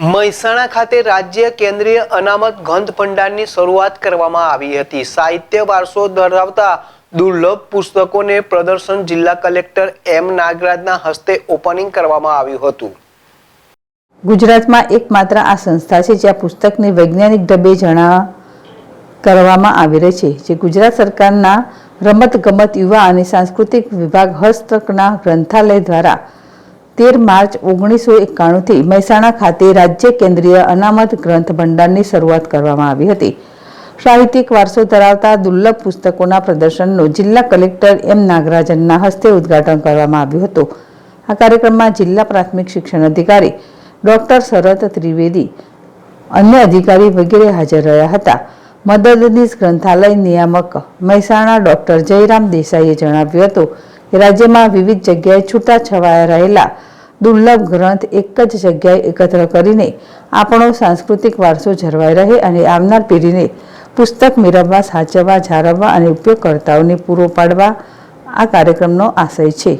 મહેસાણા ખાતે રાજ્ય કેન્દ્રીય અનામત ગ્રંથ ભંડારની શરૂઆત કરવામાં આવી હતી। સાહિત્ય વારસો ધરાવતા દુર્લભ પુસ્તકોને પ્રદર્શન જિલ્લા કલેક્ટર એમ નાગરાજના હસ્તે ઓપનિંગ કરવામાં આવ્યું હતું। ગુજરાતમાં એકમાત્ર આ સંસ્થા છે જ્યાં પુસ્તકની વૈજ્ઞાનિક ઢબે કરવામાં આવી રહી છે, જે ગુજરાત સરકારના રમતગમત યુવા અને સાંસ્કૃતિક વિભાગ હસ્તકના ગ્રંથાલય દ્વારા 13 માર્ચ 1991થી મહેસાણા ખાતે રાજ્ય કેન્દ્રીય અનામત ગ્રંથ ભંડારની શરૂઆત કરવામાં આવી હતી। સાહિત્યિક વારસો ધરાવતા દુર્લભ પુસ્તકોના પ્રદર્શનનું જિલ્લા કલેક્ટર એમ નાગરાજનના હસ્તે ઉદ્ઘાટન કરવામાં આવ્યું હતું। આ કાર્યક્રમમાં જિલ્લા પ્રાથમિક શિક્ષણ અધિકારી ડોક્ટર શરત ત્રિવેદી, અન્ય અધિકારી વગેરે હાજર રહ્યા હતા। મદદનીશ ગ્રંથાલય નિયામક મહેસાણા ડોક્ટર જયરામ દેસાઈએ જણાવ્યું હતું કે રાજ્યમાં વિવિધ જગ્યાએ છૂટાછવાયા રહેલા દુર્લભ ગ્રંથ એક જ જગ્યાએ એકત્ર કરીને આપણો સાંસ્કૃતિક વારસો જળવાઈ રહે અને આવનાર પેઢીને પુસ્તક મેળવવા, સાચવવા, જાળવવા અને ઉપયોગકર્તાઓને પૂરો પાડવા આ કાર્યક્રમનો આશય છે।